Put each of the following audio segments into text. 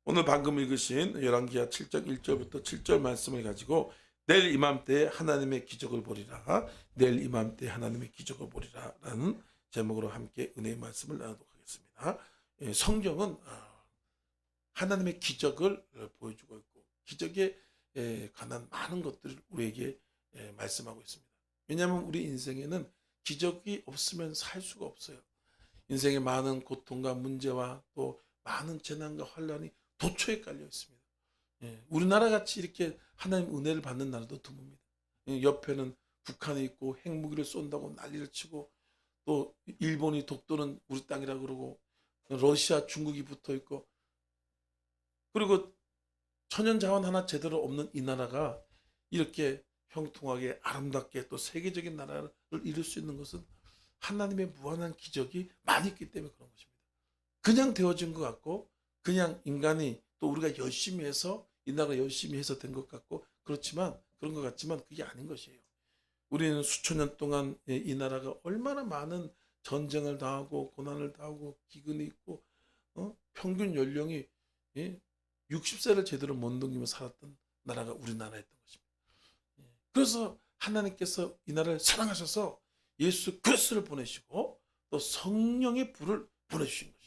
오늘 방금 읽으신 열왕기하 7장 1절부터 7절 말씀을 가지고 내일 이맘때에 하나님의 기적을 보리라, 내일 이맘때에 하나님의 기적을 보리라 라는 제목으로 함께 은혜의 말씀을 나누도록 하겠습니다. 성경은 하나님의 기적을 보여주고 있고 기적에 관한 많은 것들을 우리에게 말씀하고 있습니다. 왜냐하면 우리 인생에는 기적이 없으면 살 수가 없어요. 인생의 많은 고통과 문제와 또 많은 재난과 환란이 도처에 깔려 있습니다. 우리나라 같이 이렇게 하나님 은혜를 받는 나라도 드뭅니다. 옆에는 북한이 있고 핵무기를 쏜다고 난리를 치고 또 일본이 독도는 우리 땅이라 그러고 러시아, 중국이 붙어 있고 그리고 천연자원 하나 제대로 없는 이 나라가 이렇게 형통하게 아름답게 또 세계적인 나라를 이룰 수 있는 것은 하나님의 무한한 기적이 많이 있기 때문에 그런 것입니다. 그냥 되어진 것 같고 그냥 인간이 또 우리가 열심히 해서 이 나라가 열심히 해서 된 것 같고 그렇지만 그런 것 같지만 그게 아닌 것이에요. 우리는 수천 년 동안 이 나라가 얼마나 많은 전쟁을 당하고 고난을 당하고 기근이 있고 평균 연령이 60세를 제대로 못 넘기며 살았던 나라가 우리나라였던 것입니다. 그래서 하나님께서 이 나라를 사랑하셔서 예수 그리스도를 보내시고 또 성령의 불을 보내주신 것이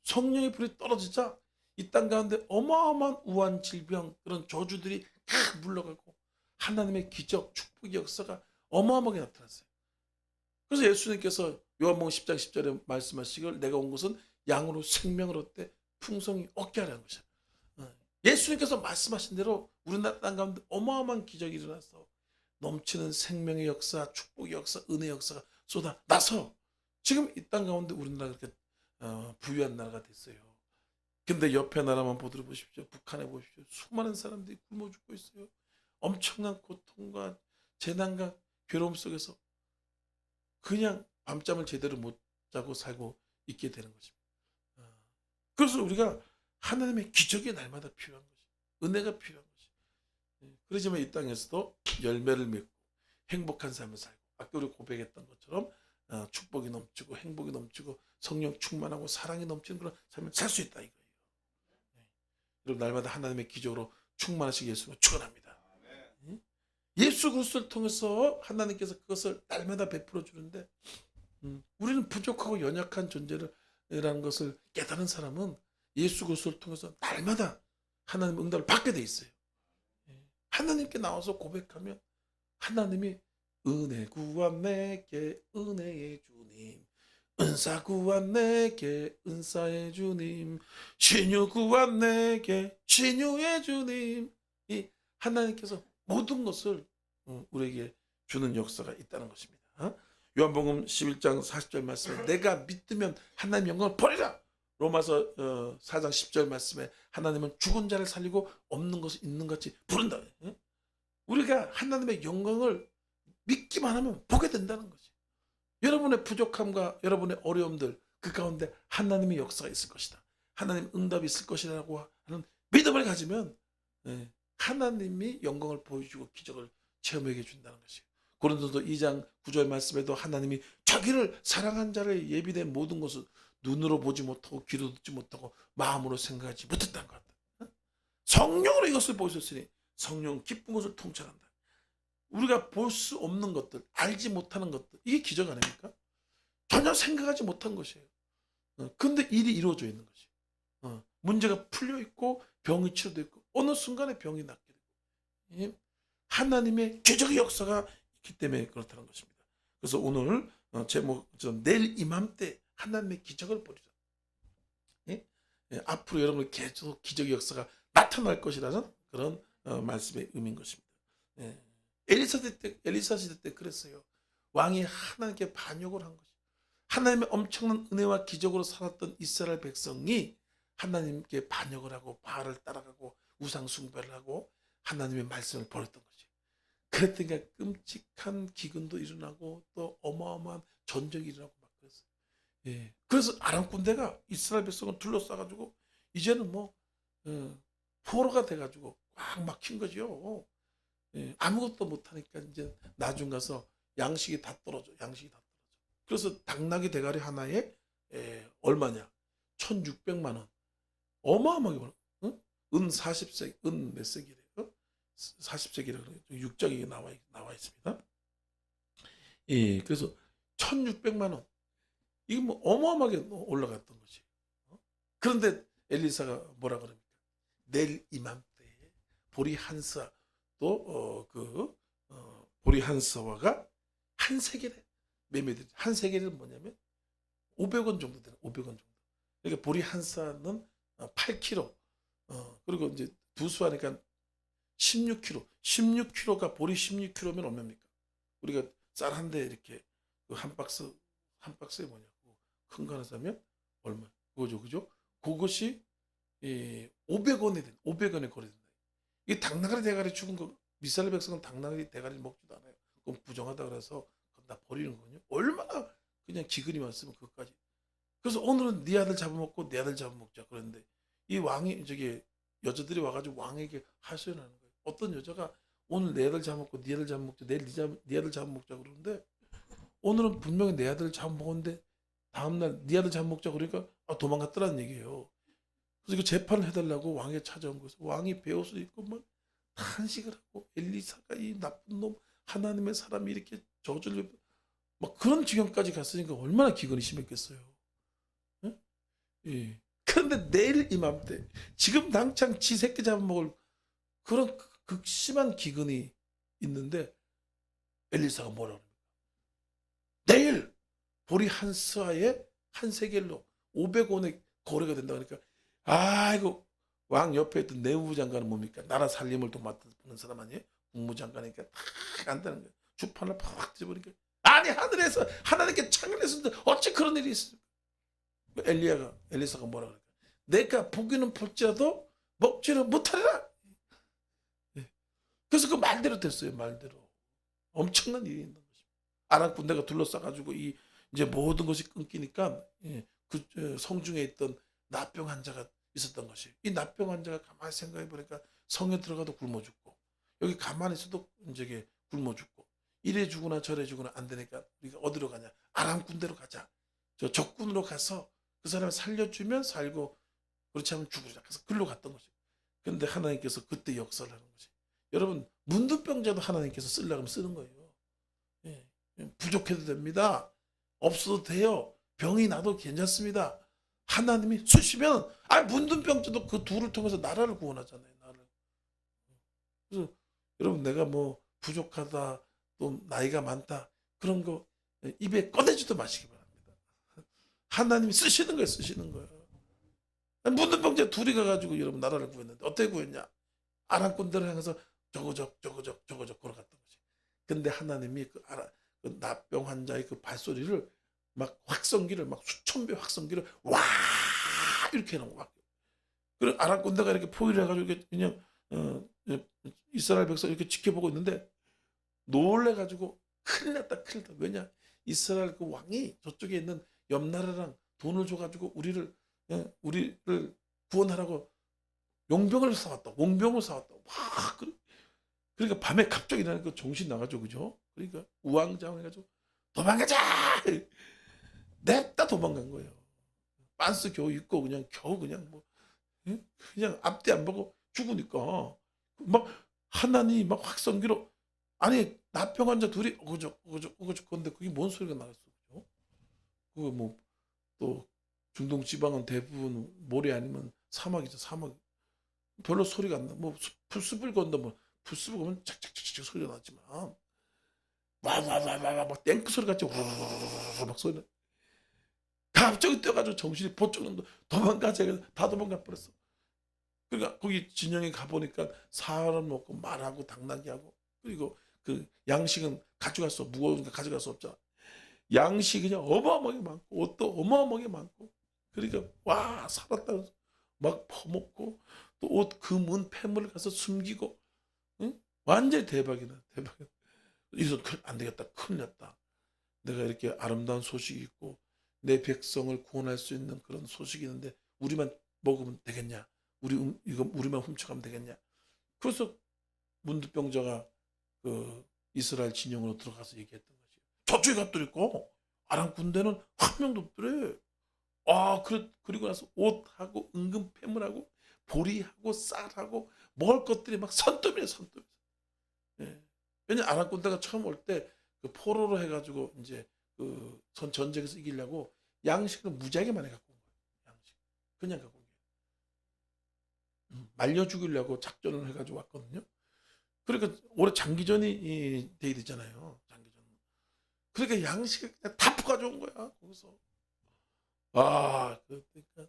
성령의 불이 떨어지자 이 땅 가운데 어마어마한 우한 질병 그런 저주들이 다 물러가고 하나님의 기적 축복의 역사가 어마어마하게 나타났어요. 그래서 예수님께서 요한복음 10장 10절에 말씀하시길 내가 온 것은 양으로 생명을 얻되 풍성히 얻게 하라는 것이야. 예수님께서 말씀하신 대로 우리나라 땅 가운데 어마어마한 기적이 일어나서 넘치는 생명의 역사, 축복의 역사, 은혜의 역사가 쏟아나서 지금 이 땅 가운데 우리나라가 그렇게 부유한 나라가 됐어요. 근데 옆에 나라만 보십시오. 북한에 보십시오. 수많은 사람들이 굶어 죽고 있어요. 엄청난 고통과 재난과 괴로움 속에서 그냥 밤잠을 제대로 못 자고 살고 있게 되는 것입니다. 그래서 우리가 하나님의 기적이 날마다 필요한 것이 은혜가 필요한 것이 그러지만 이 땅에서도 열매를 맺고 행복한 삶을 살고 아까 우리 고백했던 것처럼 축복이 넘치고 행복이 넘치고 성령 충만하고 사랑이 넘치는 그런 삶을 살 수 있다 이거예요. 여러분 날마다 하나님의 기적으로 충만하시게 예수님을 축원합니다. 예수 그리스도를 통해서 하나님께서 그것을 날마다 베풀어 주는데 우리는 부족하고 연약한 존재라는 것을 깨달은 사람은 예수 그리스도를 통해서 날마다 하나님의 응답을 받게 돼 있어요. 하나님께 나와서 고백하면 하나님이 은혜 구한 내게 은혜의 주님 은사 구한 내게 은사의 주님 신유 구한 내게 신유의 주님 이 하나님께서 모든 것을 우리에게 주는 역사가 있다는 것입니다. 요한복음 11장 40절 말씀에 내가 믿으면 하나님 영광을 버리라. 로마서 4장 10절 말씀에 하나님은 죽은 자를 살리고 없는 것을 있는 같이 부른다. 우리가 하나님의 영광을 믿기만 하면 보게 된다는 거지. 여러분의 부족함과 여러분의 어려움들 그 가운데 하나님의 역사가 있을 것이다. 하나님 응답이 있을 것이라고 하는 믿음을 가지면 하나님이 영광을 보여주고 기적을 체험하게 준다는 것이에요. 고린도서 2장 9절 말씀에도 하나님이 자기를 사랑한 자를 예비된 모든 것을 눈으로 보지 못하고 귀로 듣지 못하고 마음으로 생각하지 못했다는 것 같다. 성령으로 이것을 보셨으니 성령은 기쁜 것을 통찰한다. 우리가 볼 수 없는 것들, 알지 못하는 것들, 이게 기적 아닙니까? 전혀 생각하지 못한 것이에요. 근데 일이 이루어져 있는 것이. 문제가 풀려 있고 병이 치료되어 있고 어느 순간에 병이 낫게 되고 하나님의 기적의 역사가 있기 때문에 그렇다는 것입니다. 그래서 오늘 제목 내일 이맘때 하나님의 기적을 보리라. 앞으로 여러분 계속 기적의 역사가 나타날 것이라는 그런 말씀의 의미인 것입니다. 엘리사 시대 때 그랬어요. 왕이 하나님께 반역을 한 것이. 하나님의 엄청난 은혜와 기적으로 살았던 이스라엘 백성이 하나님께 반역을 하고 바알을 따라가고 우상 숭배를 하고 하나님의 말씀을 버렸던 것이. 그랬더니 끔찍한 기근도 일어나고 또 어마어마한 전쟁이 일어나고 막 그랬어요. 그래서 아람 군대가 이스라엘 백성을 둘러싸가지고 이제는 포로가 돼가지고 꽉 막힌 거죠. 아무것도 못하니까 이제 나중 가서 양식이 다 떨어져. 그래서 당나귀 대가리 하나에 얼마냐? 1,600만 원. 어마어마하게 벌어. 응? 은 40세, 은 몇 세기래요? 40세기라고 그래요. 6장에 나와 있습니다. 예, 그래서 1,600만 원. 이게 뭐 어마어마하게 올라갔던 거지. 그런데 엘리사가 뭐라 그럽니까? 내일 이맘때에 보리 한 서, 또 보리 한 서화가 한 세겔에 매매되죠. 한 세겔은 뭐냐면 500원 정도 되는 500원 정도. 그러니까 보리 한 사는 8kg. 그리고 이제 두 수 하니까 16kg. 16kg가 보리 16kg면 얼마입니까? 우리가 쌀 한 대 이렇게 한 박스에 뭐냐고 큰 거 하나 사면 얼마? 그거죠, 그죠? 그것이 500원에 500원에 거래된다. 이 당나귀 대가리 죽은 거 미스라엘 백성은 당나귀 대가리 먹지도 않아요. 그건 부정하다 그래서 다 버리는 거거든요. 얼마나 그냥 기근이 왔으면 그것까지. 그래서 오늘은 네 아들 잡아먹고 내 아들 잡아먹자 그런데 이 왕이 여자들이 와가지고 왕에게 하소연하는 거예요. 어떤 여자가 오늘 내 아들 잡아먹고 네 아들 잡아먹자 내일 네 아들 잡아먹자 그러는데 오늘은 분명히 내 아들 잡아먹었는데 다음날 네 아들 잡아먹자 그러니까 도망갔더라는 얘기예요. 그래서 그 재판을 해달라고 왕에 찾아온 거예요. 왕이 베옷을 입고 막 탄식을 하고 엘리사가 이 나쁜 놈 하나님의 사람이 이렇게 저주를 막 그런 지경까지 갔으니까 얼마나 기근이 심했겠어요. 응? 예. 그런데 내일 이맘때 지금 당장 지 새끼 잡아먹을 그런 극심한 기근이 있는데 엘리사가 뭐라 그럽니까? 내일 보리 한 스아에 한 세겔로 500원에 거래가 된다 그러니까 아이고 왕 옆에 있던 내무부 장관은 뭡니까? 나라 살림을 또 맡는 사람 아니에요? 국무장관이니까 탁 안다는 거예요. 주판을 팍 뒤집으니까 아니 하늘에서 하나님께 창을 했는데 어찌 그런 일이 있습니까? 엘리사가 뭐라 그럴까? 내가 보기는 볼지라도 먹지는 못하리라. 예. 그래서 그 말대로 됐어요. 말대로 엄청난 일이 있는 것입니다. 아람 군대가 둘러싸가지고 이제 모든 것이 끊기니까 그 성중에 있던 나병 환자가 있었던 것이 이 나병 환자가 가만히 생각해 보니까 성에 들어가도 굶어 죽고 여기 가만히 있어도 이제 굶어 죽고 이래 죽으나 저래 죽으나 안 되니까 우리가 어디로 가냐? 아람 군대로 가자. 저 적군으로 가서 그 사람을 살려주면 살고 그렇지 않으면 죽으리라. 그래서 글로 갔던 것이. 그런데 하나님께서 그때 역사를 하는 것이. 여러분 문둥병자도 하나님께서 쓰려고 하면 쓰는 거예요. 예. 부족해도 됩니다. 없어도 돼요. 병이 나도 괜찮습니다. 하나님이 쓰시면 문둥병자도 그 둘을 통해서 나라를 구원하잖아요. 나를. 그래서 여러분 내가 뭐 부족하다 또 나이가 많다 그런 거 입에 꺼내지도 마시기 바랍니다. 하나님이 쓰시는 거예요. 쓰시는 거예요. 문둥병자 둘이 가가지고 여러분 나라를 구했는데 어떻게 구했냐? 아람 군대를 향해서 저거적 걸어갔던 거지. 근데 하나님이 그 나병 환자의 그 발소리를 막 확성기를 막 수천 배 확성기를 와 이렇게 해놓은 거야. 그래 아람 군대가 이렇게 포위를 해가지고 이렇게 그냥 이스라엘 백성 이렇게 지켜보고 있는데 놀래가지고 큰일 났다. 왜냐 이스라엘 그 왕이 저쪽에 있는 옆 나라랑 돈을 줘가지고 우리를 구원하라고 용병을 사왔다. 용병을 사왔다. 와 그러니까 밤에 갑자기 일어나니까 정신 나가죠, 그죠? 그러니까 우왕좌왕해가지고 도망가자. 냅다 도망간 거예요. 빤스 겨우 입고 겨우 뭐 그냥 앞뒤 안 보고 죽으니까 막 하나니 막 확성기로 아니 나병 환자 둘이 어그적 건데 그게 뭔 소리가 나겠어, 그죠? 그거 뭐 또 중동 지방은 대부분 모래 아니면 사막이죠, 사막. 별로 소리가 안 나. 뭐 풀숲을 건다 뭐 풀숲을 가면 착착착착 소리가 나지만 와와와와 막 탱크 소리 같이 막 소리 나. 갑자기 뛰어가지고 정신이 번쩍 는다. 도망가자. 다 도망가 버렸어. 그러니까 거기 진영에 가보니까 사람 먹고 말하고 당나귀하고 그리고 그 양식은 가져갈 수 없어. 무거우니까 가져갈 수 없잖아. 양식이 그냥 어마어마하게 많고 옷도 어마어마하게 많고 그러니까 와 살았다 막 퍼먹고 또 옷 금은 폐물을 가서 숨기고 응? 완전히 대박이다. 이래서 안 되겠다. 큰일 났다. 내가 이렇게 아름다운 소식이 있고 내 백성을 구원할 수 있는 그런 소식이 있는데 우리만 먹으면 되겠냐? 이거 우리만 훔쳐가면 되겠냐? 그래서 문둥병자가 그 이스라엘 진영으로 들어가서 얘기했던 거지. 저쪽에 갔더니까 아람 군대는 한 명도 없더래. 그리고 나서 옷하고 은근 폐물 해물하고 보리하고 쌀하고 먹을 것들이 막 선더미에 선더미. 예. 왜냐 아랍군대가 처음 올 때 그 포로로 해가지고 이제 그 전쟁에서 이기려고 양식을 무지하게 많이 갖고 온 거예요. 양식 그냥 갖고 온 게 말려 죽이려고 작전을 해가지고 왔거든요. 그러니까 올해 장기전이 돼야 되잖아요. 장기전. 그러니까 양식을 그냥 다 퍼가져온 거야 거기서. 그러니까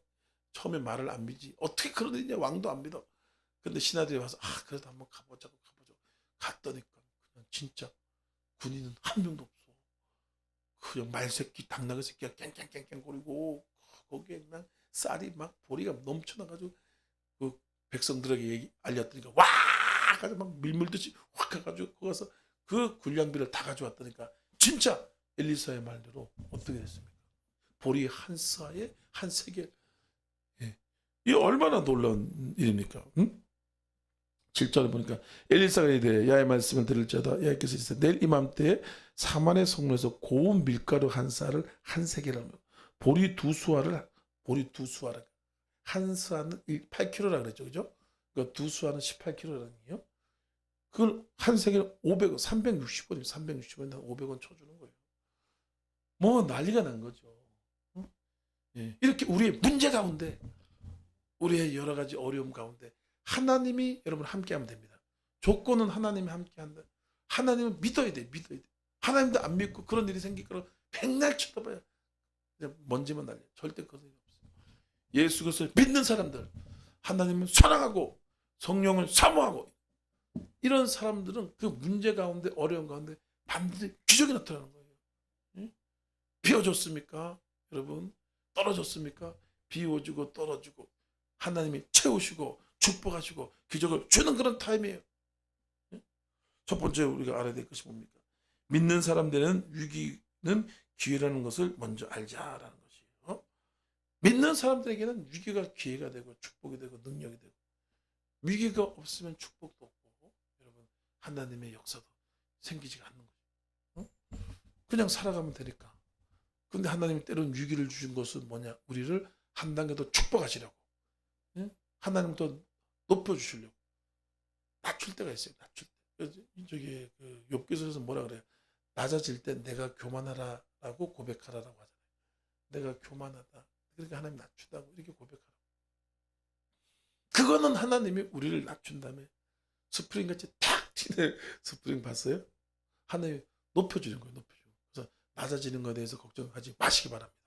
처음에 말을 안 믿지. 어떻게 그런 일이냐 왕도 안 믿어. 근데 신하들이 와서 그래도 한번 가보자고 갔더니까 그냥 진짜 군인은 한 명도 없어. 그냥 말새끼 당나귀 새끼가 깽깽깽깽 거리고 거기에 그냥 쌀이 막 보리가 넘쳐나가지고 그 백성들에게 알렸더니까 와 가지고 막 밀물듯이 확 가가지고 거기서 그 군량비를 다 가져왔다니까. 진짜 엘리사의 말대로 어떻게 됐습니까? 보리 한 쌀에 한 세겔. 예. 이 얼마나 놀라운 일입니까? 응? 7절에 보니까 엘리사가 이르되 야의 말씀을 들을지어다 야께서 이르시되 내일 이맘때에 사만의 성문에서 고운 밀가루 한 쌀을 한 세겔을 보리 두 수아를 한 수아는 8kg라 그랬죠, 그죠? 그러니까 두 수아는 18kg라는 얘기요. 그걸 한 세겔 500원, 360원이면 360원 500원 쳐주는 거예요. 뭐 난리가 난 거죠. 응? 예. 이렇게 우리의 문제 가운데, 우리의 여러 가지 어려움 가운데 하나님이 여러분 함께하면 됩니다. 조건은 하나님이 함께한다. 하나님은 믿어야 돼. 하나님도 안 믿고 그런 일이 생길 거라고 백날 쳐다봐야 먼지만 날려. 절대 그런 일이 없어요. 예수 그리스도를 믿는 사람들, 하나님을 사랑하고 성령을 사모하고 이런 사람들은 그 문제 가운데 어려운 가운데 반드시 기적이 나타나는 거예요. 응? 비워줬습니까? 여러분 떨어졌습니까? 비워주고 떨어지고 하나님이 채우시고 축복하시고 기적을 주는 그런 타임이에요. 첫 번째 우리가 알아야 될 것이 뭡니까? 믿는 사람들은 위기는 기회라는 것을 먼저 알자라는 것이에요. 믿는 사람들에게는 위기가 기회가 되고 축복이 되고 능력이 되고 위기가 없으면 축복도 없고 여러분 하나님의 역사도 생기지가 않는 거예요. 그냥 살아가면 되니까. 근데 하나님이 때로는 위기를 주신 것은 뭐냐? 우리를 한 단계 더 축복하시려고. 하나님 더 높여주시려고 낮출 때가 있어요. 낮출 때. 저기 그 욥기서에서 뭐라 그래요? 낮아질 때 내가 교만하라라고 고백하라라고 하잖아요. 내가 교만하다. 그러니까 하나님 낮춘다고 이렇게 고백하라고. 그거는 하나님이 우리를 낮춘 다음에 스프링같이 탁 튀는 스프링 봤어요? 하나님이 높여주는 거예요. 높여주고. 그래서 낮아지는 것에 대해서 걱정하지 마시기 바랍니다.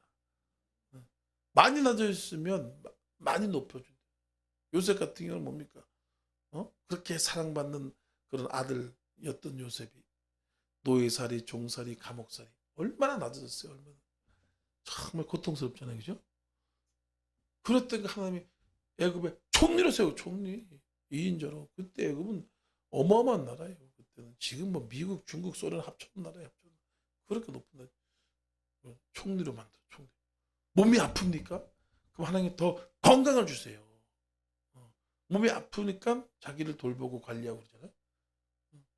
많이 낮아졌으면 많이 높여준다. 요셉 같은 경우는 뭡니까? 그렇게 사랑받는 그런 아들이었던 요셉이 노예살이, 종살이, 감옥살이 얼마나 낮아졌어요. 얼마나 정말 고통스럽잖아요, 그죠? 그랬더니 하나님이 애굽에 총리를 세우고 총리 2인자로. 그때 애굽은 어마어마한 나라예요. 그때는 지금 뭐 미국, 중국, 소련 합쳐놓은 나라예요. 그렇게 높은 나라 총리로 만들어. 총리. 몸이 아픕니까? 그럼 하나님 더 건강을 주세요. 몸이 아프니까 자기를 돌보고 관리하고 그러잖아요.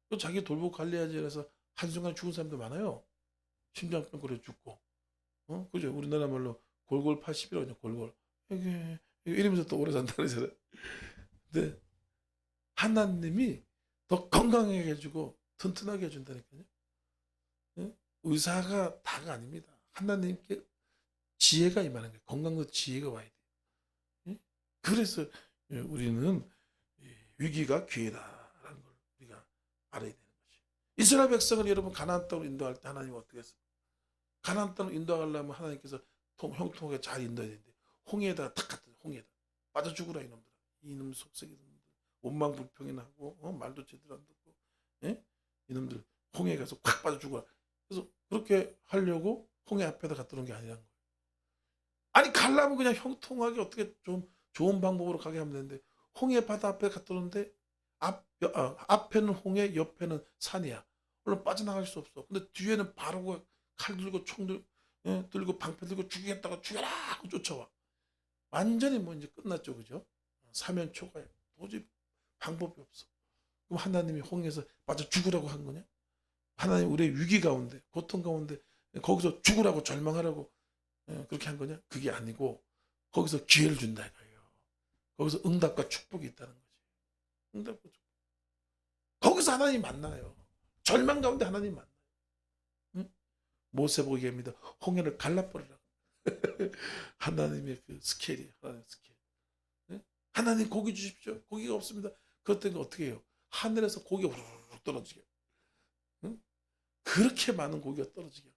또 자기 돌보고 관리하지 그래서 한순간 죽은 사람도 많아요. 심장병 걸려 죽고. 그죠? 우리나라 말로 골골 80이라고 골골. 이러면서 또 오래 산다 그러잖아요. 근데 하나님이 더 건강하게 해주고 튼튼하게 해준다니까요. 의사가 다가 아닙니다. 하나님께 지혜가 임하는 거예요. 건강도 지혜가 와야 돼요. 그래서 우리는 위기가 기회다라는 걸 우리가 알아야 되는 거죠. 이스라엘 백성을 여러분 가나안 땅으로 인도할 때 하나님 어떻게 했어요? 가나안 땅으로 인도하려면 하나님께서 형통하게 잘 인도해야 되는데 홍해에다가 탁 갖다 홍해에다 빠져 죽으라 이놈들아. 이놈 속썩이 놈들 원망 불평이나 하고 말도 제대로 안 듣고 이놈들 홍해에 가서 콱 빠져 죽어라. 그래서 그렇게 하려고 홍해 앞에다 갖다 놓은 게 아니라는 거예요. 아니 가려면 그냥 형통하게 어떻게 좀 좋은 방법으로 가게 하면 되는데 홍해 바다 앞에 갖다 놓는데 앞에는 홍해 옆에는 산이야. 물론 빠져나갈 수 없어. 근데 뒤에는 바로 칼 들고 총 들고 방패 들고 죽이겠다고 죽여라 하고 쫓아와. 완전히 뭐 이제 끝났죠. 그죠? 사면 초과해. 도저히 방법이 없어. 그럼 하나님이 홍해에서 빠져 죽으라고 한 거냐? 하나님 우리의 위기 가운데 고통 가운데 거기서 죽으라고 절망하라고 그렇게 한 거냐? 그게 아니고 거기서 기회를 준다 이거예요. 거기서 응답과 축복이 있다는 거지. 응답과 축복. 거기서 하나님 만나요. 절망 가운데 하나님 만나요. 응? 모세 보게 합니다. 홍해를 갈라버리라. 하나님의 그 스케일이에요. 하나님의 스케일. 응? 하나님 고기 주십시오. 고기가 없습니다. 그것 때문에 어떻게 해요? 하늘에서 고기가 후루룩 떨어지게. 응? 그렇게 많은 고기가 떨어지게.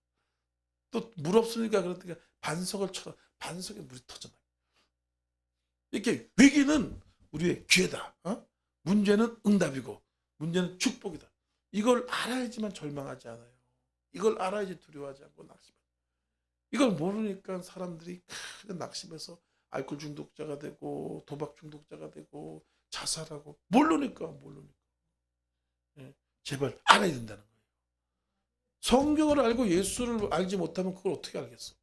또 물 없으니까 그러니까 반석을 쳐라. 반석에 물이 터져나요. 이렇게 위기는 우리의 기회다. 문제는 응답이고 문제는 축복이다. 이걸 알아야지만 절망하지 않아요. 이걸 알아야지 두려워하지 않고 낙심하죠. 이걸 모르니까 사람들이 낙심해서 알코올 중독자가 되고 도박 중독자가 되고 자살하고 모르니까. 예, 제발 알아야 된다는 거예요. 성경을 알고 예수를 알지 못하면 그걸 어떻게 알겠어?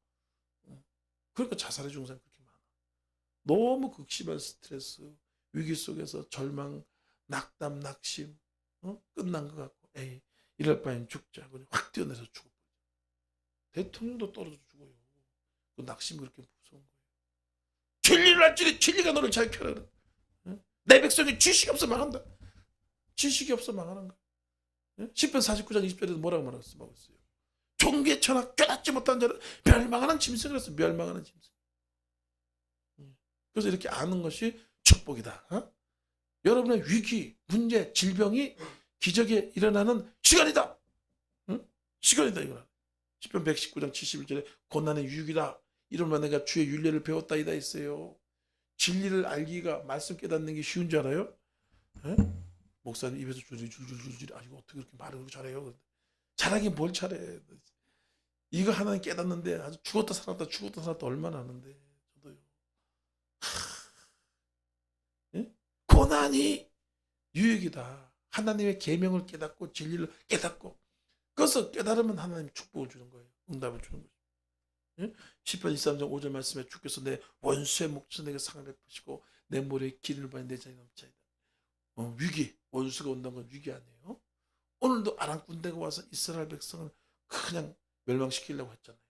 그러니까 자살의 중상이 그렇게 많아. 너무 극심한 스트레스, 위기 속에서 절망, 낙담, 낙심, 끝난 것 같고, 에이, 이럴 바엔 죽자. 그냥 확 뛰어내서 죽어. 대통령도 떨어져 죽어요. 그 낙심이 그렇게 무서운 거예요. 진리를 알지, 진리가 너를 잘 켜라. 내 백성이 지식이 없어 망한다. 지식이 없어 망하는 거야. 10편 49장 20절에서 뭐라고 말하고 있어요? 종기의 천하 깨닫지 못한 자는 멸망하는 짐승을 했어. 멸망하는 짐승. 그래서 이렇게 아는 것이 축복이다. 여러분의 위기, 문제, 질병이 기적이 일어나는 시간이다. 시간이다 이거. 10편 119장 71절에 고난의 유익이다. 이러면 내가 주의 윤례를 배웠다이다 했어요. 진리를 알기가 말씀 깨닫는 게 쉬운 줄 알아요? 목사님 입에서 줄줄줄줄 이거 어떻게 그렇게 말을 그렇게 잘해요? 잘하긴 뭘 잘해. 이거 하나는 깨닫는데 아주 죽었다 살았다 얼마나 하는데 저도요. 고난이 유익이다. 하나님의 계명을 깨닫고 진리를 깨닫고 그것을 깨달으면 하나님 축복을 주는 거예요. 응답을 주는 거예요. 10편 23장 5절 말씀에 주께서 내 원수의 목전 내게 상을 베푸시고 내 모래에 기름을 바니 내 잔이 넘치이다. 위기, 원수가 온다는 건 위기 아니에요. 오늘도 아람 군대가 와서 이스라엘 백성을 그냥 멸망시키려고 했잖아요.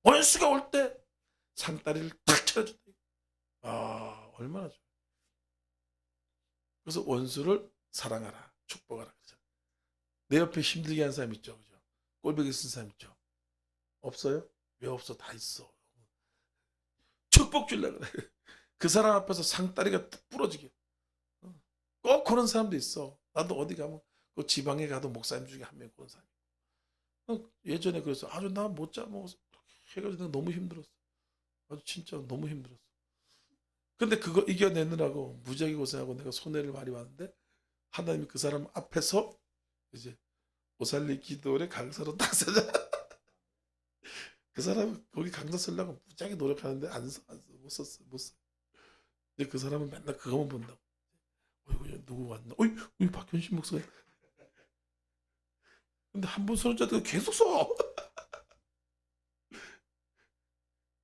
원수가 올 때 상다리를 탁 쳐준다. 얼마나 좋아요. 그래서 원수를 사랑하라, 축복하라. 내 옆에 힘들게 한 사람 있죠, 그죠? 꼴보기 쓴 사람 있죠. 없어요? 왜 없어? 다 있어. 축복 주려고 그래. 그 사람 앞에서 상다리가 뚝 부러지게. 꼭 그런 사람도 있어. 나도 어디 가면 그 지방에 가도 목사님 중에 한 명 그런 사람. 예전에 그래서 아주 나 못 자 먹어서 해가지고 너무 힘들었어. 아주 진짜 너무 힘들었어. 근데 그거 이겨내느라고 무지하게 고생하고 내가 손해를 많이 봤는데 하나님이 그 사람 앞에서 이제 오살리 기도를 강사로 딱 쓰자. 그 사람은 거기 강사 쓰려고 무지하게 노력하는데 못 썼어. 근데 그 사람은 맨날 그거만 본다고. 어이구 누구 왔나? 어이 박현신 목사님. 근데 한 번 쓰는 자도 계속 써.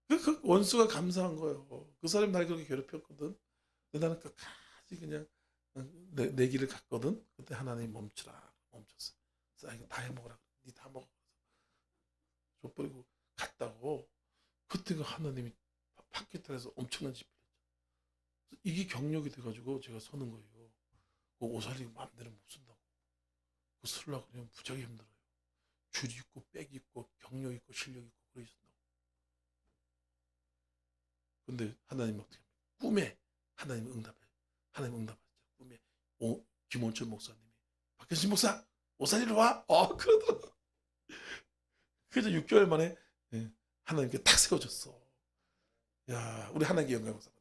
그 원수가 감사한 거예요. 그 사람이 날 그렇게 괴롭혔거든. 근데 나는 끝까지 그냥 내 길을 갔거든. 그때 하나님이 멈췄어. 그래서 이거 다 해먹으라. 니 다 먹어. 줘버리고 갔다고. 그때 그 하나님이 파키탄에서 엄청난 집을 했죠. 이게 경력이 돼가지고 제가 서는 거예요. 그 오살이 마음대로 못 쓴다고. 그 쓰려고 그러면 무지하게 힘들어요. 줄 있고 백 있고 경력 있고 실력 있고 그래 있었다고. 근데 하나님 어떻게 합니까? 꿈에 하나님 응답해요. 하나님 응답하죠. 꿈에 김원철 목사님이 박현신 목사 오살이로 와. 그러더라고. 그래서 6개월 만에 하나님께 딱 세워졌어. 야, 우리 하나님께 영광 감사합니다.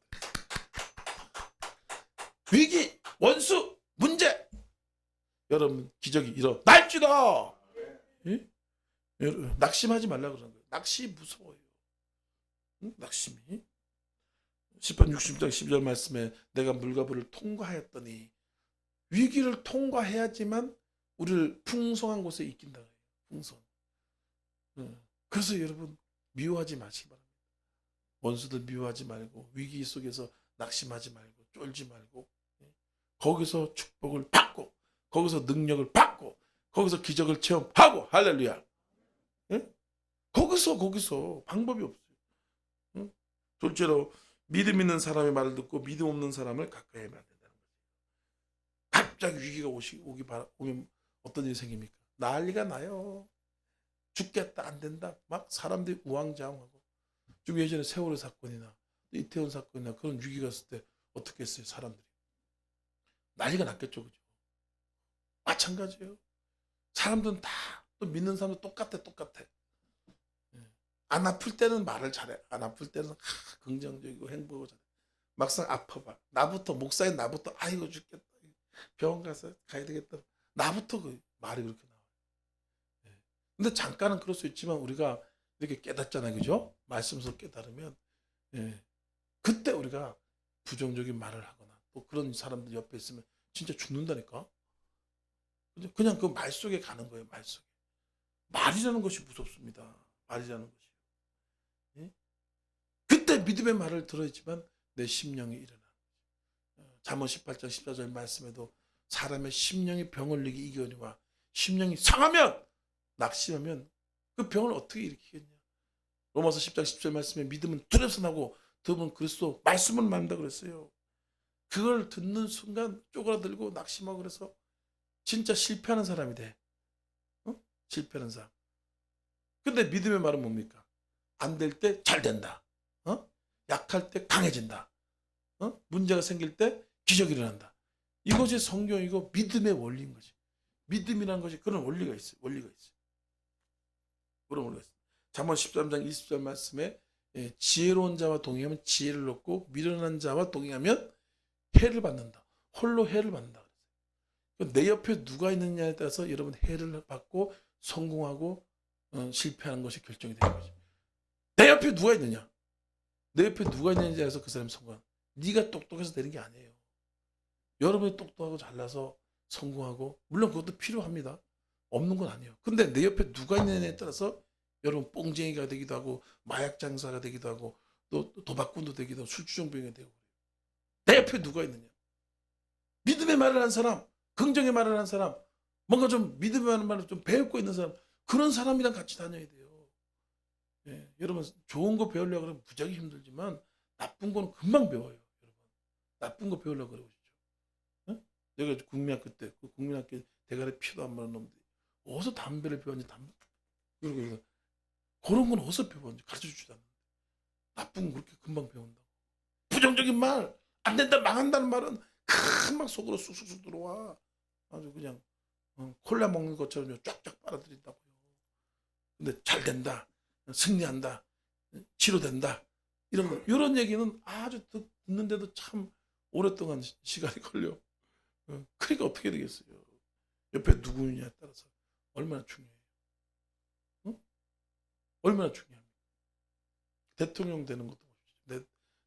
위기, 원수, 문제. 여러분 기적이 일어날지다. 낙심하지 말라 그러는 거예요. 낙심이 무서워요. 낙심이. 10편 60장 12절 말씀에 내가 물과 불을 통과하였더니 위기를 통과해야지만 우리를 풍성한 곳에 이끈다. 풍성. 그래서 여러분 미워하지 마시기 바랍니다. 원수들 미워하지 말고 위기 속에서 낙심하지 말고 쫄지 말고 거기서 축복을 받고 거기서 능력을 받고 거기서 기적을 체험하고 할렐루야. 거기서 방법이 없어요. 둘째로 믿음 있는 사람의 말을 듣고 믿음 없는 사람을 가까이 하면 안 된다는 거예요. 갑자기 위기가 오면 어떤 일이 생깁니까? 난리가 나요. 죽겠다, 안 된다. 막 사람들이 우왕좌왕하고. 좀 예전에 세월호 사건이나 이태원 사건이나 그런 위기가 있을 때 어떻게 했어요, 사람들이? 난리가 났겠죠, 그죠? 마찬가지예요. 사람들은 다 또 믿는 사람도 똑같아. 예. 안 아플 때는 말을 잘해. 안 아플 때는 긍정적이고 행복하고 잘해. 막상 아파봐. 나부터 목사인 나부터 아이고 죽겠다. 병원 가서 가야 되겠다. 나부터 그 말이 그렇게 나와요. 예. 근데 잠깐은 그럴 수 있지만 우리가 이렇게 깨닫잖아요, 그죠? 말씀에서 깨달으면 예. 그때 우리가 부정적인 말을 하거나 또 그런 사람들 옆에 있으면 진짜 죽는다니까. 그냥 그 말 속에 가는 거예요, 말 속에. 말이라는 것이 무섭습니다. 말이라는 것이. 예? 그때 믿음의 말을 들어야지만 내 심령이 일어나. 잠언 18장 14절 말씀에도 사람의 심령이 병을 이기거니와 심령이 상하면 낙심하면 그 병을 어떻게 일으키겠냐. 로마서 10장 10절 말씀에 믿음은 두려워서 나고 더불어 그리스도 말씀을 만다 그랬어요. 그걸 듣는 순간 쪼그라들고 낙심하고 그래서 진짜 실패하는 사람이 돼. 실패하는 사람. 근데 믿음의 말은 뭡니까? 안 될 때 잘 된다. 약할 때 강해진다. 문제가 생길 때 기적이 일어난다. 이것이 성경이고 믿음의 원리인 거지. 믿음이라는 것이 그런 원리가 있어요. 그런 원리가 있어요. 잠언 13장 20절 말씀에 지혜로운 자와 동행하면 지혜를 얻고 미련한 자와 동행하면 해를 받는다. 홀로 해를 받는다. 내 옆에 누가 있느냐에 따라서 여러분 해를 받고 성공하고 실패하는 것이 결정이 되는 거죠. 내 옆에 누가 있느냐? 내 옆에 누가 있느냐에 따라서 그 사람이 성공하는. 네가 똑똑해서 되는 게 아니에요. 여러분이 똑똑하고 잘나서 성공하고 물론 그것도 필요합니다. 없는 건 아니에요. 근데 내 옆에 누가 있느냐에 따라서 여러분 뽕쟁이가 되기도 하고 마약 장사가 되기도 하고 또 도박꾼도 되기도 하고 술주정뱅이가 되고 내 옆에 누가 있느냐? 믿음의 말을 하는 사람, 긍정의 말을 하는 사람, 뭔가 좀 믿음의 말을 좀 배우고 있는 사람, 그런 사람이랑 같이 다녀야 돼요. 예, 여러분 좋은 거 배우려고 하면 무지하게 힘들지만 나쁜 거는 금방 배워요. 여러분 나쁜 거 배우려고 그러시죠. 예? 내가 국민학교 때 그 국민학교 대가리 피도 안 마른 놈들이 어디서 담배를 배웠는지 그리고 그런 건 어디서 배웠는지 가르쳐주지도 않는데 나쁜 건 그렇게 금방 배운다고. 부정적인 말, 안 된다, 망한다는 말은 금방 속으로 쑥쑥쑥 들어와. 아주 그냥 콜라 먹는 것처럼 쫙쫙 빨아들인다고요. 근데 잘 된다, 승리한다, 치료된다 이런 얘기는 아주 듣는데도 참 오랫동안 시간이 걸려. 그러니까 어떻게 되겠어요? 옆에 누구냐에 따라서 얼마나 중요해요. 얼마나 중요합니까? 대통령 되는 것도 내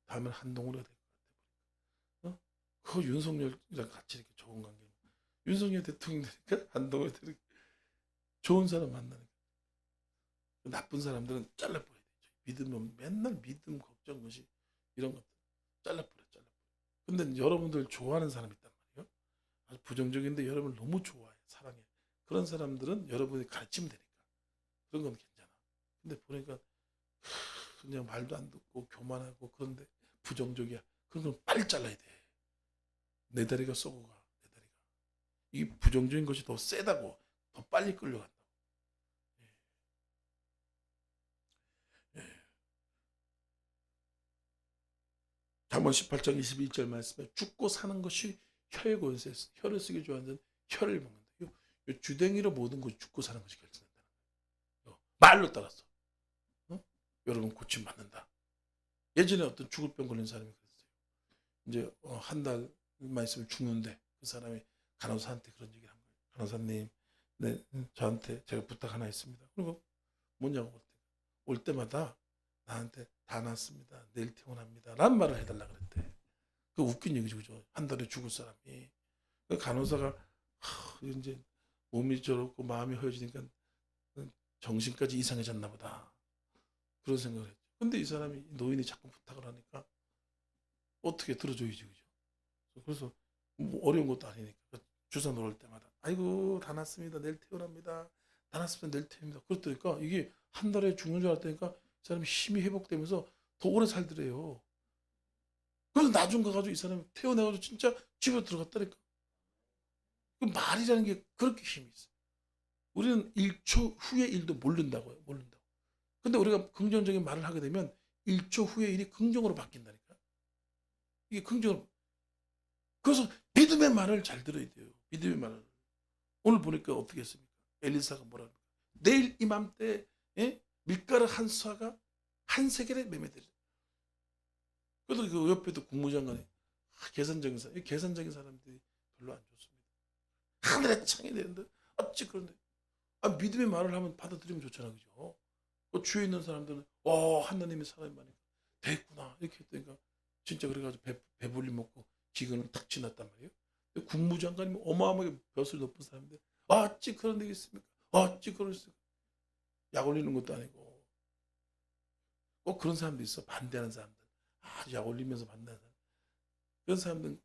다음엔 한동훈이가 될 것 같아. 그 윤석열이랑 같이 이렇게 좋은 관계. 윤석열 대통령 되니까 한동훈이 되는 좋은 사람 만나는. 나쁜 사람들은 잘라버려야 되죠. 믿으면 맨날 믿음 걱정 것이 이런 것들 잘라버려. 근데 여러분들 좋아하는 사람이 있단 말이에요. 아주 부정적인데 여러분을 너무 좋아해, 사랑해. 그런 사람들은 여러분이 가르치면 되니까 그런 건 괜찮아. 근데 보니까 그냥 말도 안 듣고 교만하고 그런데 부정적이야. 그런 건 빨리 잘라야 돼. 내 다리가 쏘고 가. 내 다리가. 이 부정적인 것이 더 세다고 더 빨리 끌려간다. 예. 잠언 18장 22절 말씀에 죽고 사는 것이 혀의 권세에서 혀를 쓰기 좋아하는 자는 혀를 먹는다. 요 주댕이로 모든 것이 죽고 사는 것이 결정된다는 거예요. 말로 따라서. 여러분 고침 받는다. 예전에 어떤 죽을 병 걸린 사람이 그랬어요. 이제 한 달만 있으면 죽는데 그 사람이 간호사한테 그런 얘기를 한 거예요. 간호사님, 네, 저한테 제가 부탁 하나 있습니다. 그리고 뭐냐고 그랬더니 올 때마다 나한테 다 났습니다. 내일 퇴원합니다. 라는 말을 해달라 그랬대. 그 웃긴 얘기죠, 그죠? 한 달에 죽을 사람이. 그 간호사가 이제 몸이 저렇고 마음이 허해지니까 정신까지 이상해졌나 보다. 그런 생각을 했죠. 근데 이 사람이 노인이 자꾸 부탁을 하니까 어떻게 들어줘야지, 그죠? 그래서 뭐 어려운 것도 아니니까 주사 놓을 때마다 아이고 다 났습니다. 내일 퇴원합니다. 다 났습니다. 내일 퇴원합니다. 그랬더니까 이게 한 달에 죽는 줄 알았다니까 이 사람이 힘이 회복되면서 더 오래 살더래요. 그래서 나중 가가지고 이 사람이 태어나가지고 진짜 집에 들어갔다니까. 그 말이라는 게 그렇게 힘이 있어. 우리는 1초 후의 일도 모른다고요. 모른다고. 근데 우리가 긍정적인 말을 하게 되면 1초 후의 일이 긍정으로 바뀐다니까. 이게 긍정으로. 그래서 믿음의 말을 잘 들어야 돼요. 믿음의 말을. 오늘 보니까 어떻게 했습니까? 엘리사가 뭐라 합니까? 내일 이맘때 밀가루 한 수화가 한 세겔에 매매되죠. 그래도 그 옆에도 국무장관이 계산적인 사람, 이 계산적인 사람들이 별로 안 좋습니다. 하늘에 창이 되는데 어찌 그런데 믿음의 말을 하면 받아들이면 좋잖아, 그죠? 그 주위에 있는 사람들은 하나님의 사람이 많으니까 됐구나 이렇게 했다니까 진짜 그래가지고 배불리 먹고 기근은 탁 지났단 말이에요. 국무장관이 어마어마하게 벼슬 높은 사람인데 어찌 그런 데 있습니까? 어찌 그럴 수? 약 올리는 것도 아니고 꼭 그런 사람도 있어. 반대하는 사람들 아주 약 올리면서 반대하는 사람. 그런 사람들은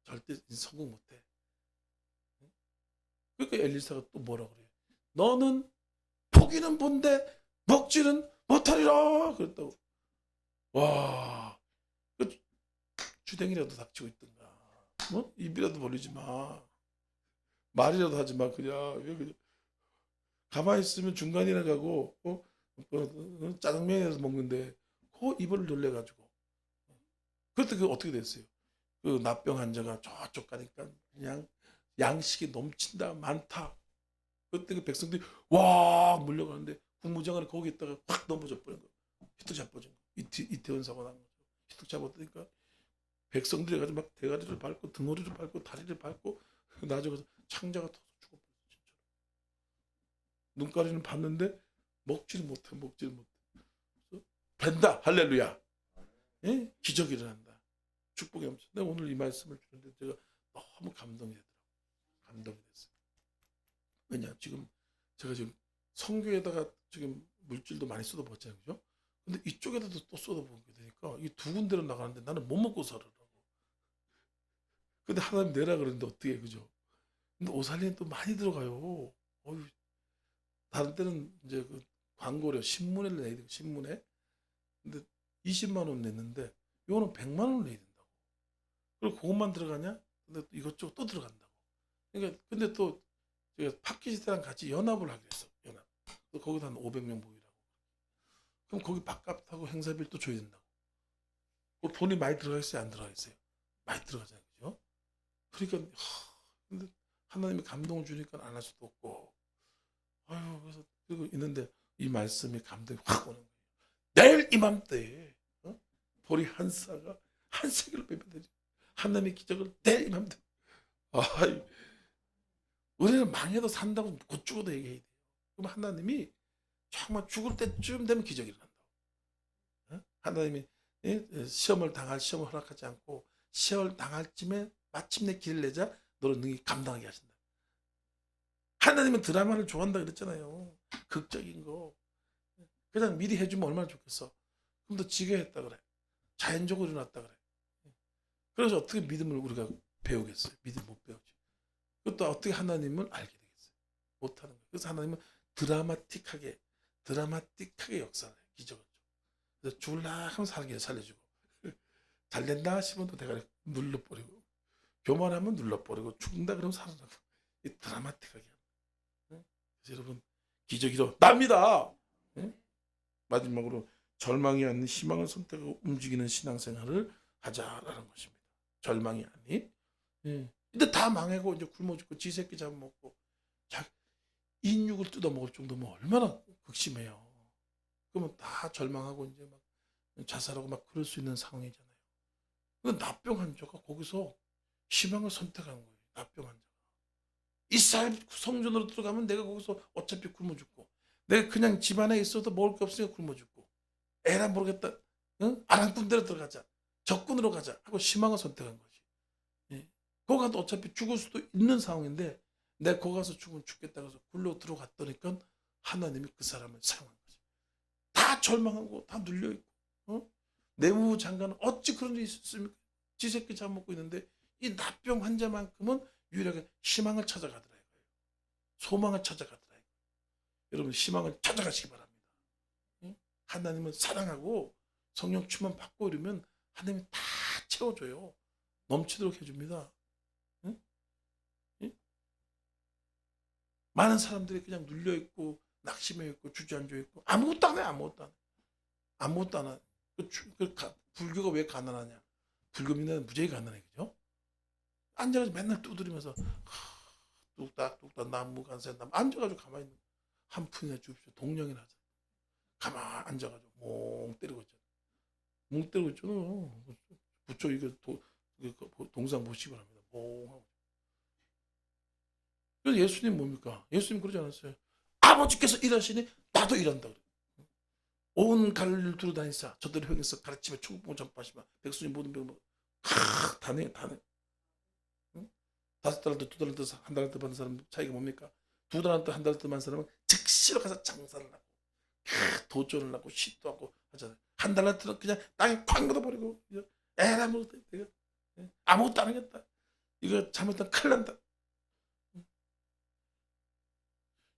절대 성공 못해. 그러니까 엘리사가 또 뭐라 그래요? 너는 보기는 본데 먹지는 못하리라 그랬다고. 와, 그 주댕이라도 닥치고 있던가. 뭐 입이라도 벌리지 마. 말이라도 하지 마. 그냥 가만히 있으면 중간이나 가고 짜장면에서 먹는데 그 입을 놀래가지고. 그때 그 어떻게 됐어요? 그 납병 환자가 저쪽 가니까 그냥 양식이 넘친다 많다. 그때 그 백성들이 와 물려가는데 국무장관이 거기 있다가 확 넘어져 버린 거야. 히트 잡아진 거. 이태원 사고 난 거죠. 히트 잡았다니까 백성들이 가지고 막 대가리를 밟고 등허리를 밟고 다리를 밟고 나중에 창자가 터서 죽어버렸어. 진짜. 눈가리는 봤는데 먹지를 못해. 벤다 할렐루야. 예? 기적이 일어난다. 축복이 넘쳐. 내가 오늘 이 말씀을 주는데 제가 너무 감동이 되더라고요. 감동이 됐어요. 왜냐 지금 제가 지금 성교에다가 지금 물질도 많이 쏟아붓잖아요, 그죠? 근데 이쪽에다도 또 쏟아붓게 되니까 이 두 군데로 나가는데 나는 못 먹고 살으라고. 근데 하나님 내라 그러는데 어떻게 해, 그죠? 근데 오살리는 또 많이 들어가요. 어휴, 다른 때는 이제 그 광고료 신문에 내야 되고 신문에 근데 20만 원 냈는데 이거는 100만 원을 내야 된다고. 그리고 그것만 들어가냐? 근데 또 이것저것 또 들어간다고. 그러니까 근데 또 제가 팟캐스트랑 같이 연합을 하기로 했어. 연합. 또 거기도 한 500명 모이라고. 그럼 거기 밥값하고 행사비를 또 줘야 된다고. 그 돈이 많이 들어가 있어요, 안 들어가 있어요? 많이 들어가잖아요, 그죠? 그러니까 근데 하나님이 감동을 주니까 안 할 수도 없고. 아유, 그래서 그리고 있는데 이 말씀이 감동이 확 오는 거예요. 내일 이맘때에 보리 한 쌍가 한 세겔로 배배되지. 하나님의 기적을 내일 이맘때. 아이, 우리는 망해도 산다고 곧 죽어도 얘기해야 돼요. 그럼 하나님이 정말 죽을 때쯤 되면 기적이 일어난다. 하나님이 시험을 당할 시험을 허락하지 않고 시험을 당할 쯤에 마침내 길을 내자 너를 능히 감당하게 하신다. 하나님은 드라마를 좋아한다 그랬잖아요. 극적인 거. 그냥 미리 해주면 얼마나 좋겠어. 그럼 너 지가 했다 그래. 자연적으로 일어났다 그래. 그래서 어떻게 믿음을 우리가 배우겠어요? 믿음 못 배우지. 그것도 어떻게 하나님을 알게 되겠어요? 못하는 거예요. 그래서 하나님은 드라마틱하게 역사를 해요. 기적을 줘. 그래서 죽을라 하면 살려주고 잘 된다 싶으면 또 대가리 눌러버리고 교만하면 눌러버리고 죽는다 그러면 살아나고 이 드라마틱하게 하는. 그래서 여러분 기적이 일어납니다. 마지막으로 절망이 아닌 희망을 선택하고 움직이는 신앙생활을 하자라는 것입니다. 절망이 아닌. 근데 다 망하고 이제 굶어 죽고 지 새끼 잡아먹고 인육을 뜯어먹을 정도면 얼마나 극심해요. 그러면 다 절망하고 이제 막 자살하고 막 그럴 수 있는 상황이잖아요. 근데 납병 환자가 거기서 희망을 선택한 거예요. 납병 환자가. 이스라엘 성전으로 들어가면 내가 거기서 어차피 굶어 죽고 내가 그냥 집안에 있어도 먹을 게 없으니까 굶어 죽고 에라 모르겠다. 응? 아람 군대로 들어가자. 적군으로 가자 하고 희망을 선택한 거지. 예. 거기 가도 어차피 죽을 수도 있는 상황인데 내가 거기 가서 죽으면 죽겠다 해서 굴러 들어갔더니까 하나님이 그 사람을 사용한 거지. 다 절망하고 다 눌려있고 내무부 장관은 어찌 그런 일이 있었습니까? 지 새끼 잡아먹고 있는데 이 납병 환자만큼은 유일하게 희망을 찾아가더라. 소망을 찾아가더라. 여러분 희망을 찾아가시기 바랍니다. 하나님은 사랑하고 성령 충만 받고 이러면 하나님이 다 채워줘요. 넘치도록 해줍니다. 응? 응? 많은 사람들이 그냥 눌려있고 낙심해 있고 주저앉아 있고 아무것도 안 해. 아무것도 안 해. 아무것도 안 해. 불교가 왜 가난하냐? 불교 민들은 무지하게 가난해. 그죠? 앉아가지고 맨날 두드리면서 뚝딱뚝딱 나무 간세 나무 앉아가지고 가만히 있는 한 푼이나 주십시오. 동령이나 하자. 가만히 앉아가지고 몽 때리고 있잖아. 몽 때리고 있잖아. 부처 이거 동상 보시기 바랍니다. 몽 하고. 그래서 예수님 뭡니까? 예수님 그러지 않았어요. 아버지께서 일하시니 나도 일한다 그래. 온 갈릴리를 두루 다니사 저들을 향해서 가르치며 천국복음을 전파하시며 백성이 모든 병을 다네. 응? 5달란트 2달란트 한 달란트 받는 사람 차이가 뭡니까? 2달란트 한 달란트 받는 사람은 즉시로 가서 장사를 하고 도전을 하고 시도하고 하잖아요. 한 달란트는 그냥 땅에 쾅 묻어버리고 에라 뭐 내가 아무것도 안 하겠다. 이거 잘못하면 큰일 난다.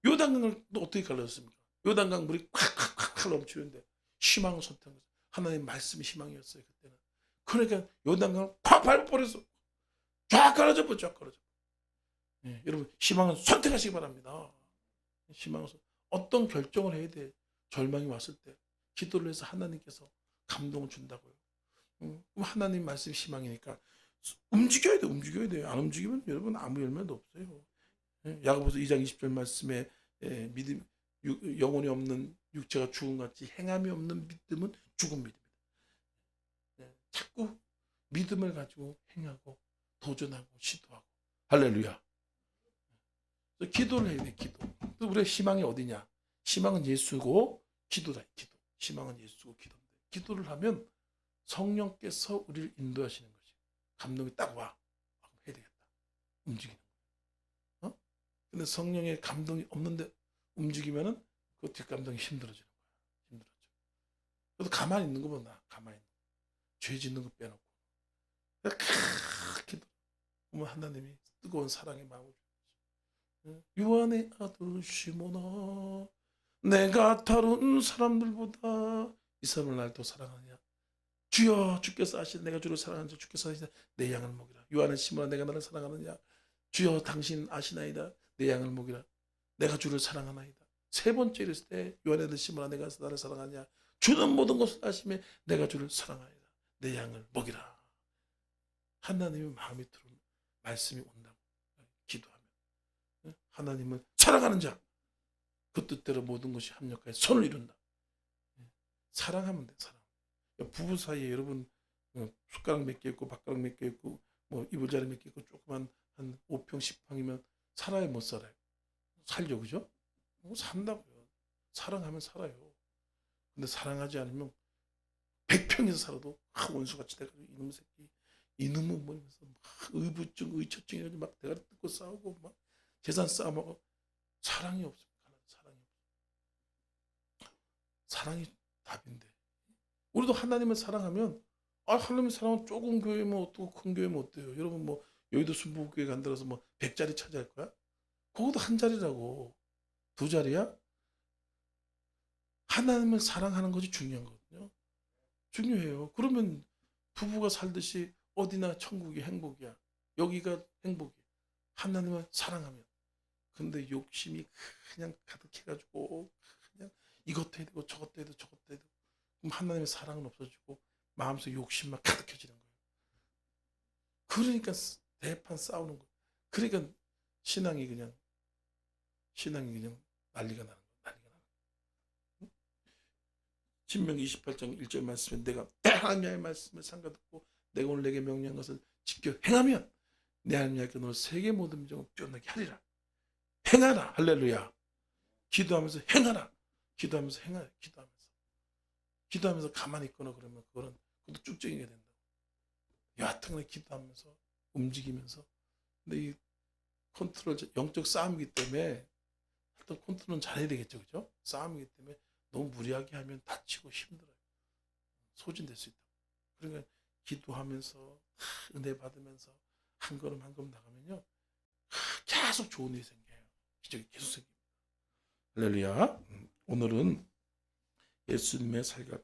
요단강을 또 어떻게 갈라졌습니까? 요단강 물이 콱콱콱 넘치는데 희망을 선택한 거죠. 하나님 말씀이 희망이었어요. 그때는. 그러니까 요단강을 콱 밟아버려서 쫙 갈라져. 예, 여러분 희망은 선택하시기 바랍니다. 희망은 어떤 결정을 해야 돼. 절망이 왔을 때 기도를 해서 하나님께서 감동을 준다고요. 그럼 하나님 말씀이 희망이니까 움직여야 돼. 안 움직이면 여러분 아무 열매도 없어요. 야고보서 2장 20절 말씀에 믿음 영혼이 없는 육체가 죽음같이 행함이 없는 믿음은 죽은 믿음이다. 자꾸 믿음을 가지고 행하고 도전하고 시도하고 할렐루야. 기도를 해야 돼. 기도. 우리의 희망이 어디냐? 희망은 예수고 기도다. 기도. 희망은 예수고 기도인데 기도를 하면 성령께서 우리를 인도하시는 거지. 감동이 딱 와. 해야 되겠다. 움직이는 거야. 근데 성령의 감동이 없는데 움직이면은 그 뒷감동이 힘들어지는 거야. 힘들어져. 그래도 가만히 있는 것보다 가만히 있는 거. 죄 짓는 거 빼놓고. 기도. 그러면 하나님이 뜨거운 사랑의 마음을 주시죠. 유한의 아들 시몬아 내가 다른 사람들보다 이 사람을 날 더 사랑하냐? 주여 주께서 아시는 내가 주를 사랑하는 자 주께서 아시는 내 양을 먹이라. 유한의 시몬아 내가 나를 사랑하느냐? 주여 당신 아시나이다. 내 양을 먹이라. 내가 주를 사랑하나이다. 세 번째 이랬을 때 요한의 아들 시몬아 내가 나를 사랑하냐? 주는 모든 것을 아시며 내가 주를 사랑하이다. 내 양을 먹이라. 하나님의 마음이 들은 말씀이 온다고 기도하면 하나님을 사랑하는 자 그 뜻대로 모든 것이 합력하여 선을 이룬다. 사랑하면 돼. 사랑. 부부 사이에 여러분 숟가락 몇 개 있고 밥가락 몇 개 있고 뭐 이불자리 몇 개 있고 조그만 한 5평 10평이면 살아요 못 살아요? 살죠. 그죠? 산다고요. 사랑하면 살아요. 근데 사랑하지 않으면 100평에서 살아도 원수같이 돼가지고 이놈 새끼 이놈은 뭐면서 막 의부증 의처증 해가지고 막 대가리 뜯고 싸우고 막 재산 싸움하고 사랑이 없습니다. 사랑이 답인데 우리도 하나님을 사랑하면 하나님을 사랑하면 조금 교회면 어떻고 큰 교회면 어때요? 여러분 뭐 여의도 순복음교회 간다라서 뭐 100자리 차지할 거야? 그것도 한 자리라고. 2자리야? 하나님을 사랑하는 것이 중요한 거거든요. 중요해요. 그러면 부부가 살듯이 어디나 천국이 행복이야. 여기가 행복이야. 하나님을 사랑하면. 근데 욕심이 그냥 가득해가지고 그냥 이것도 해야 되고 저것도 해야 되고 저것도 해야 되고 그럼 하나님의 사랑은 없어지고 마음속 욕심만 가득해지는 거예요. 그러니까 대판 싸우는 거예요. 그러니까 신앙이 그냥 난리가 나는 거예요. 신명기 28장 1절 말씀에 내가 하나님의 말씀을 상가듣고 내가 오늘 내게 명령한 것을 지켜 행하면 내 하나님 여호와께 너를 세계 모든 민족을 뛰어나게 하리라. 행하라. 할렐루야. 기도하면서 행하라. 기도하면서 행하라. 기도하면서 가만히 있거나 그러면 그것도 쭉쟁이가 된다. 여하튼 기도하면서 움직이면서 근데 이 컨트롤 영적 싸움이기 때문에 일단 컨트롤은 잘해야 되겠죠. 그죠? 싸움이기 때문에 너무 무리하게 하면 다치고 힘들어요. 소진될 수 있다. 그러니까 기도하면서 은혜 받으면서 한 걸음 한 걸음 나가면요. 계속 좋은 일이 생겨요. 기적이 계속 생깁니다. 할렐루야. 오늘은 예수님의 살과